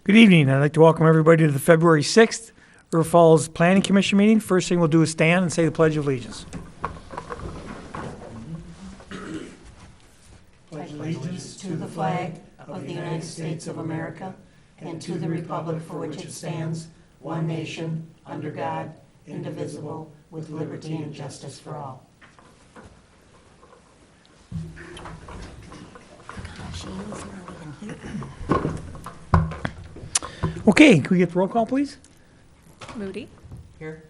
Good evening. I'd like to welcome everybody to the February 6th River Falls Planning Commission meeting. First thing we'll do is stand and say the Pledge of Allegiance. Pledge allegiance to the flag of the United States of America and to the republic for which it stands, one nation, under God, indivisible, with liberty and justice for all. Okay, can we get the roll call, please? Moody. Here.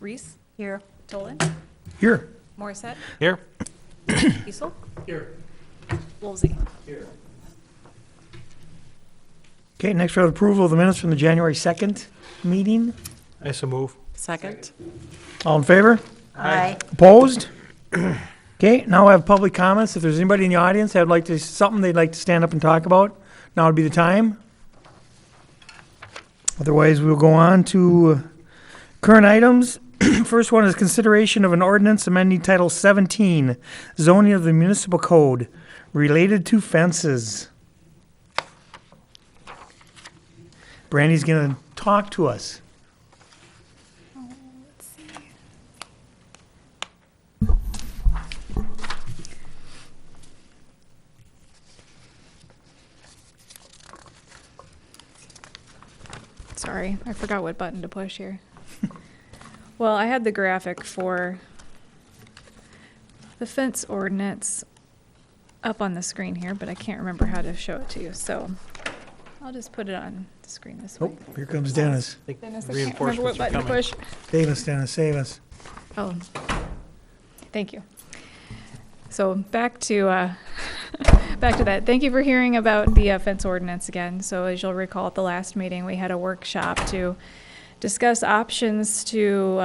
Reese. Here. Tolan. Here. Morissette. Here. Kiesel. Here. Woolsey. Here. Okay, next we have approval of the minutes from the January 2nd meeting. I so move. Second. All in favor? Aye. Opposed? Okay, now I have public comments. If there's anybody in the audience that would like to, something they'd like to stand up and talk about, now would be the time. Otherwise, we'll go on to current items. First one is consideration of an ordinance amending Title 17, zoning of the municipal code related to fences. Brandy's going to talk to us. Sorry, I forgot what button to push here. Well, I had the graphic for the fence ordinance up on the screen here, but I can't remember how to show it to you, so I'll just put it on the screen this way. Oh, here comes Dennis. Dennis, I can't remember what button to push. Save us, Dennis, save us. Oh, thank you. So back to back to that. Thank you for hearing about the fence ordinance again. So as you'll recall, at the last meeting, we had a workshop to discuss options to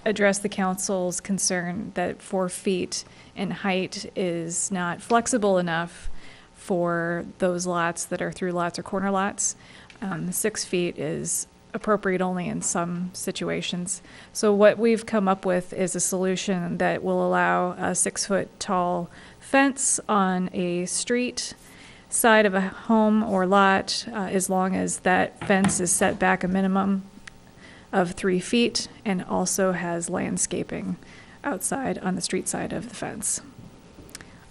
address the council's concern that 4 feet in height is not flexible enough for those lots that are through lots or corner lots. 6 feet is appropriate only in some situations. So what we've come up with is a solution that will allow a 6-foot tall fence on a street side of a home or lot, as long as that fence is set back a minimum of 3 feet and also has landscaping outside on the street side of the fence.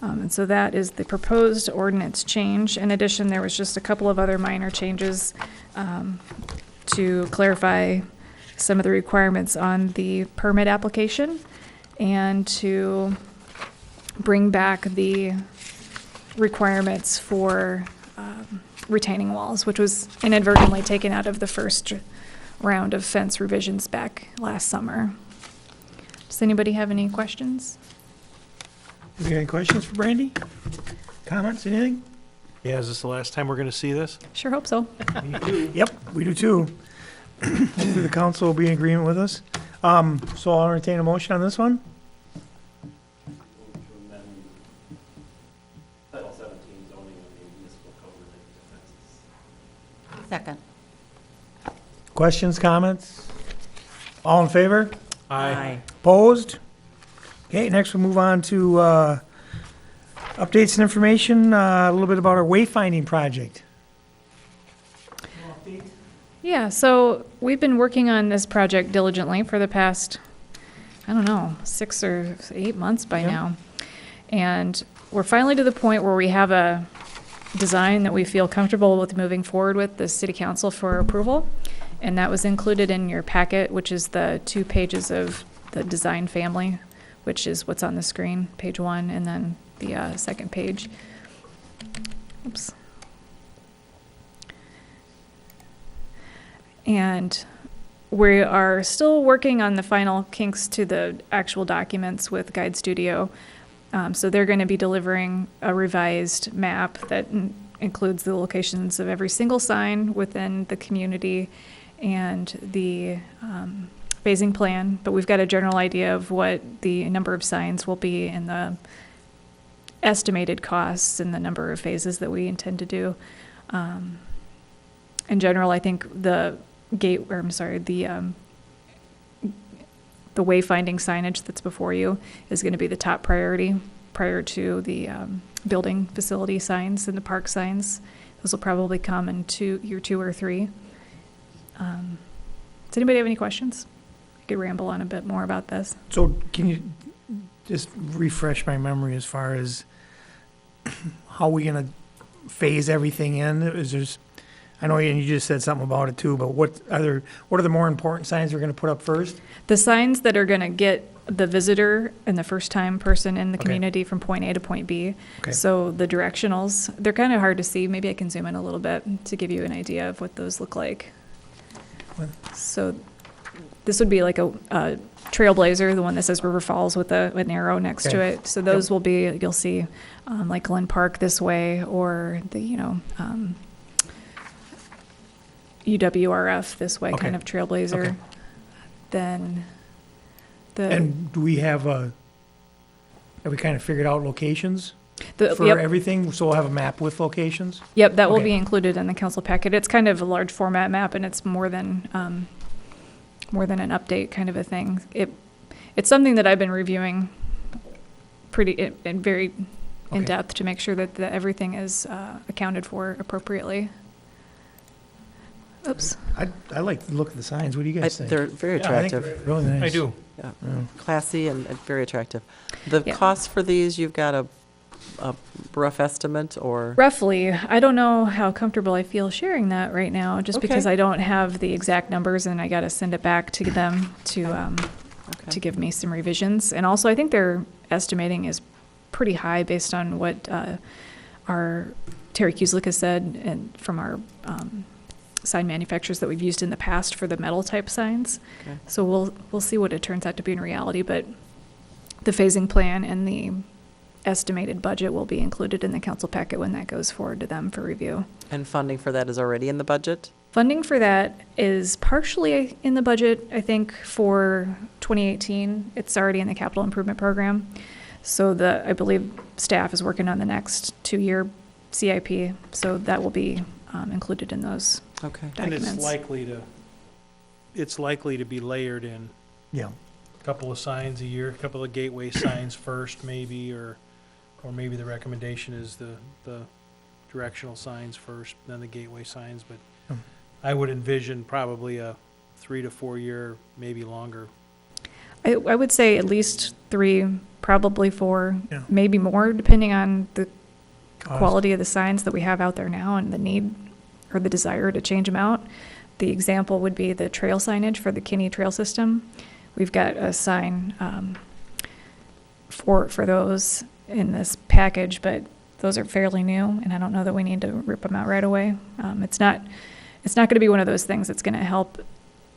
And so that is the proposed ordinance change. In addition, there was just a couple of other minor changes to clarify some of the requirements on the permit application and to bring back the requirements for retaining walls, which was inadvertently taken out of the first round of fence revisions back last summer. Does anybody have any questions? Have you got any questions for Brandy? Comments, anything? Yeah, is this the last time we're going to see this? Sure hope so. Yep, we do too. Hopefully the council will be in agreement with us. So I'll entertain a motion on this one. Title 17 zoning of the municipal code related to fences. Second. Questions, comments? All in favor? Aye. Opposed? Okay, next we'll move on to updates and information, a little bit about our wayfinding project. Yeah, so we've been working on this project diligently for the past, 6 or 8 months by now. And we're finally to the point where we have a design that we feel comfortable with moving forward with the city council for approval. And that was included in your packet, which is the 2 pages of the design family, which is what's on the screen, page 1, and then the second page. Oops. And we are still working on the final kinks to the actual documents with Guide Studio. So they're going to be delivering a revised map that includes the locations of every single sign within the community and the phasing plan. But we've got a general idea of what the number of signs will be and the estimated costs and the number of phases that we intend to do. In general, I think the the wayfinding signage that's before you is going to be the top priority prior to the building facility signs and the park signs. Those will probably come in year 2 or 3. Does anybody have any questions? I could ramble on a bit more about this. So can you just refresh my memory as far as how we gonna phase everything in? Is there's, I know you just said something about it too, but what are the more important signs we're gonna put up first? The signs that are going to get the visitor and the first-time person in the Okay. community from point A to point B. Okay. So the directionals, they're kind of hard to see. Maybe I can zoom in a little bit to give you an idea of what those look like. What? So this would be like a Trailblazer, the one that says River Falls with an arrow next to Okay. it. So those will be, you'll see like Glen Park this way, or the, UWRF this way, Okay. kind of Trailblazer. Okay. Then the. And do we have we kind of figured out locations The- for yep, everything? So we'll have a map with locations? yep, that will Okay. be included in the council packet. It's kind of a large format map, and it's more than an update kind of a thing. It's something that I've been reviewing pretty and very in Okay. depth to make sure that everything is accounted for appropriately. Oops. I like the look of the signs. What do you guys think? They're very Yeah, I think attractive, Really nice. I do. yeah. Yeah. Classy and very attractive. The Yeah. cost for these, you've got a rough estimate, or? Roughly, I don't know how comfortable I feel sharing that right now, just Okay. because I don't have the exact numbers, and I got to send it back to them to Okay. give me some revisions. And also, I think their estimating is pretty high based on what our Terry Kuslik has said, and from our sign manufacturers that we've used in the past for the metal type signs. Okay. So we'll see what it turns out to be in reality, but the phasing plan and the estimated budget will be included in the council packet when that goes forward to them for review. And funding for that is already in the budget? Funding for that is partially in the budget, I think, for 2018. It's already in the capital improvement program. So I believe staff is working on the next 2-year CIP, so that will be included in those Okay. And documents. it's likely to be layered in. Yeah. A couple of signs a year, a couple of gateway signs first, maybe, or maybe the recommendation is the directional signs first, then the gateway signs, but Hmm. I would envision probably a 3 to 4 year, maybe longer. I would say at least 3, probably 4, Yeah. maybe more, depending on the Cost. quality of the signs that we have out there now and the need or the desire to change them out. The example would be the trail signage for the Kinney Trail System. We've got a sign for those in this package, but those are fairly new, and I don't know that we need to rip them out right away. It's not going to be one of those things that's going to help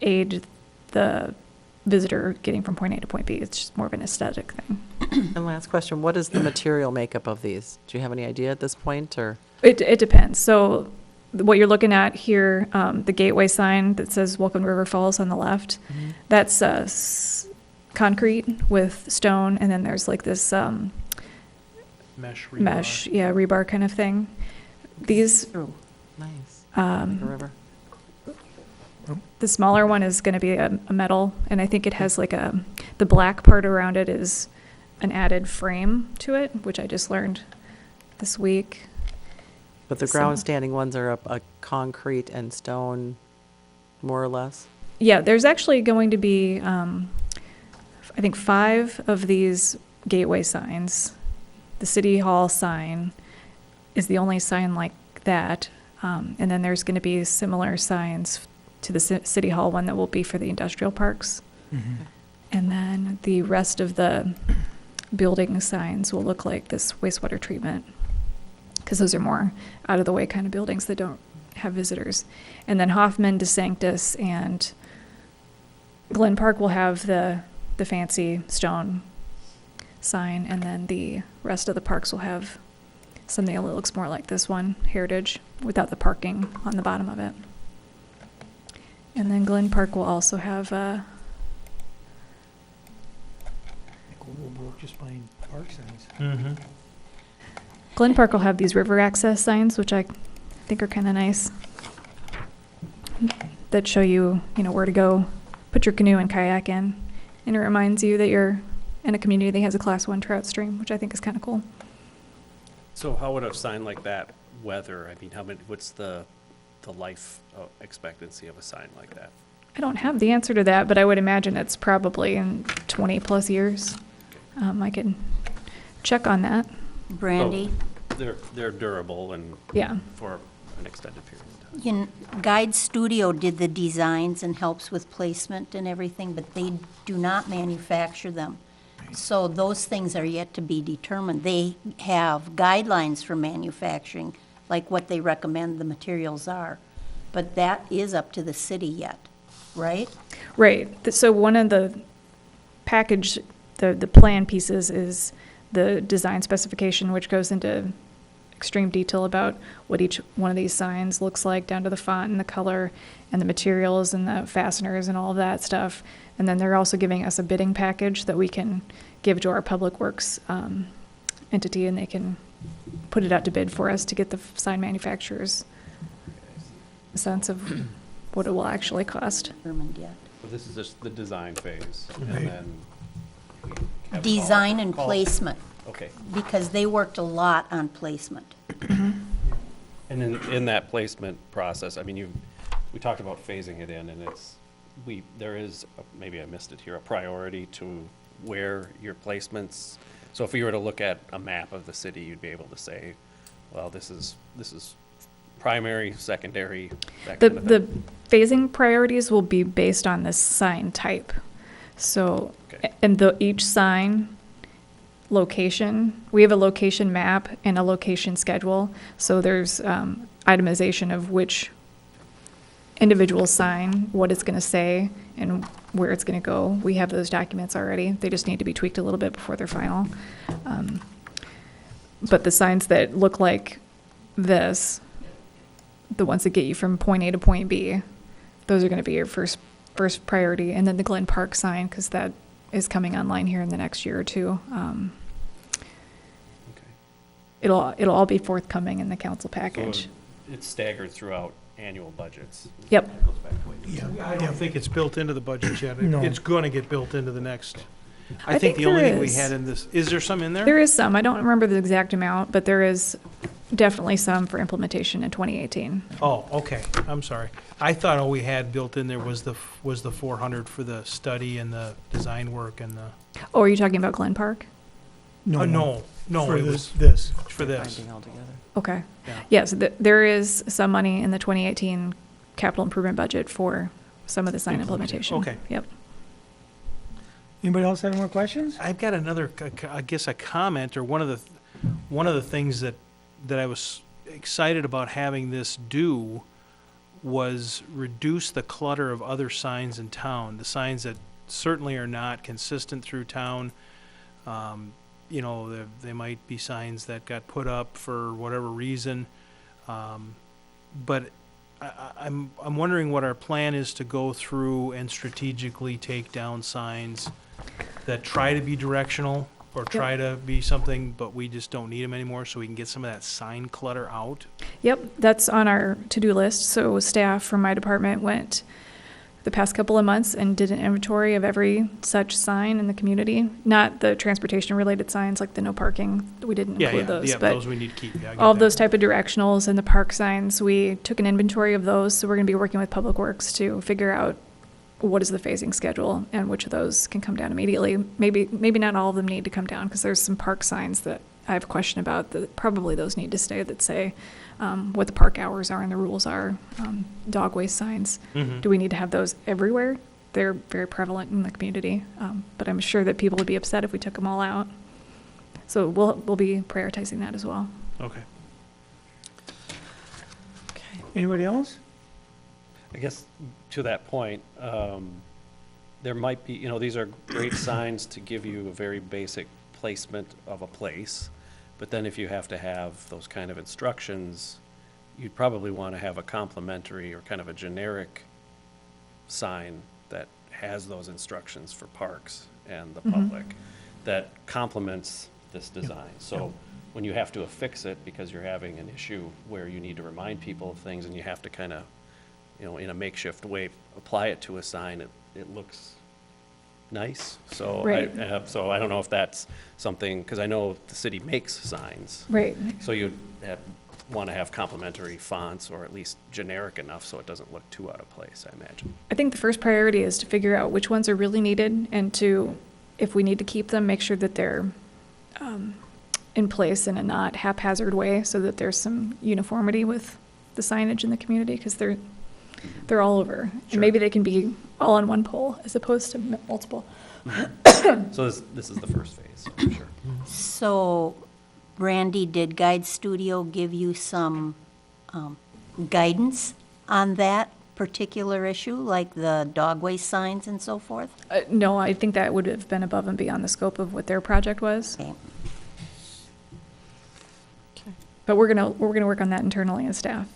aid the visitor getting from point A to point B. It's just more of an aesthetic thing. And last question, what is the material makeup of these? Do you have any idea at this point, or? It depends. So what you're looking at here, the gateway sign that says Welcome to River Falls on the left, that's concrete with stone, and then there's like this Mesh, rebar. mesh, rebar kind of thing. These, Oh, nice. Like a river. the smaller one is going to be a metal, and I think it has like the black part around it is an added frame to it, which I just learned this week. But the So- ground standing ones are a concrete and stone, more or less? Yeah, there's actually going to be, I think, 5 of these gateway signs. The City Hall sign is the only sign like that. And then there's going to be similar signs to the City Hall one that will be for the industrial parks. Mhm. And then the rest of the building signs will look like this wastewater treatment, because those are more out of the way kind of buildings that don't have visitors. And then Hoffman, DeSanctus, and Glen Park will have the fancy stone sign, and then the rest of the parks will have something that looks more like this one, Heritage, without the parking on the bottom of it. And then Glen Park will also have We're broke just buying park signs. Mm-hmm. Glen Park will have these river access signs, which I think are kind of nice, that show you, where to go, put your canoe and kayak in, and it reminds you that you're in a community that has a Class 1 trout stream, which I think is kind of cool. So how would a sign like that weather? I mean, what's the life expectancy of a sign like that? I don't have the answer to that, but I would imagine it's probably in 20-plus years. I can check on that. Brandy, They're durable and Yeah. for an extended period of time. Guide Studio did the designs and helps with placement and everything, but they do not manufacture them. So those things are yet to be determined. They have guidelines for manufacturing, like what they recommend the materials are. But that is up to the city yet, right? Right. So one of the package, the plan pieces is the design specification, which goes into extreme detail about what each one of these signs looks like, down to the font and the color and the materials and the fasteners and all of that stuff. And then they're also giving us a bidding package that we can give to our Public Works entity, and they can put it out to bid for us to get the sign manufacturers a sense of what it will actually cost. Determined yet. So this is just the design phase, and Right. then we have Design and call- placement, Okay, because they worked a lot on placement. and in that placement process, I mean, we talked about phasing it in, and there is, maybe I missed it here, a priority to where your placements, so if you were to look at a map of the city, you'd be able to say, well, this is primary, secondary, that The, kind of the thing. phasing priorities will be based on this sign type. So, Okay. and each sign location, we have a location map and a location schedule. So there's itemization of which individual sign, what it's going to say, and where it's going to go. We have those documents already. They just need to be tweaked a little bit before they're final. But the signs that look like this, the ones that get you from point A to point B, those are going to be your first priority. And then the Glen Park sign, because that is coming online here in the next year or two. Okay. It'll all be forthcoming in the council package. So it's staggered throughout annual budgets. Yep. That goes back to what you said. Yeah. I don't think it's built into the budget yet. No. It's gonna get built into the next. I I think think the only there thing we is. had in this, is there some in there? There is some. I don't remember the exact amount, but there is definitely some for implementation in 2018. Oh, okay, I'm sorry. I thought all we had built in there was the 400 for the study and the design work and the, Oh, are you talking about Glen Park? no, For it this, was for this. Binding altogether. Okay. Yeah. Yes, there is some money in the 2018 capital improvement budget for some of the sign implementation. Okay. Yep. Anybody else have any more questions? I've got another, I guess, a comment, or one of the things that I was excited about having this do was reduce the clutter of other signs in town, the signs that certainly are not consistent through town. You know, they might be signs that got put up for whatever reason. But I'm wondering what our plan is to go through and strategically take down signs that try to be directional or try to be something, but we just don't need them anymore, so we can get some of that sign clutter out. Yep, that's on our to-do list. So staff from my department went the past couple of months and did an inventory of every such sign in the community. Not the transportation-related signs like the no parking. We didn't include those, Yeah, but those we need to keep, yeah, I get all of that. those type of directionals and the park signs, we took an inventory of those. So we're going to be working with Public Works to figure out what is the phasing schedule and which of those can come down immediately. Maybe not all of them need to come down, because there's some park signs that I have a question about that probably those need to stay, that say what the park hours are and the rules are. Dog waste signs. Mhm. Do we need to have those everywhere? They're very prevalent in the community, but I'm sure that people would be upset if we took them all out. So we'll be prioritizing that as well. Okay. Anybody else? I guess to that point, there might be, these are great signs to give you a very basic placement of a place. But then if you have to have those kind of instructions, you'd probably want to have a complementary or kind of a generic sign that has those instructions for parks and the public that complements this design. So when you have to affix it because you're having an issue where you need to remind people of things and you have to kind of, in a makeshift way, apply it to a sign, it looks nice. So Right. so I don't know if that's something, because I know the city makes signs. Right. So you'd want to have complementary fonts, or at least generic enough so it doesn't look too out of place, I imagine. I think the first priority is to figure out which ones are really needed and to, if we need to keep them, make sure that they're in place in a not haphazard way so that there's some uniformity with the signage in the community because they're all over. And maybe they can be all on one pole as opposed to multiple. So this is the first phase, for sure. So, Randy, did Guide Studio give you some guidance on that particular issue, like the dog waste signs and so forth? No, I think that would have been above and beyond the scope of what their project was. Okay. But we're gonna work on that internally as staff.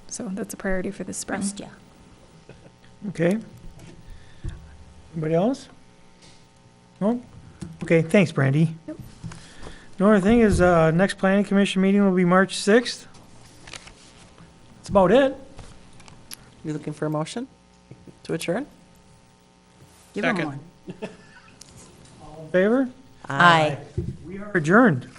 So that's a priority for this spring. Trust ya. Okay. Anybody else? No? Okay, thanks, Brandy. Yep. The only thing is, next planning commission meeting will be March 6th. That's about it. You looking for a motion to adjourn? Give him Second. one. All in favor? Aye. We are adjourned.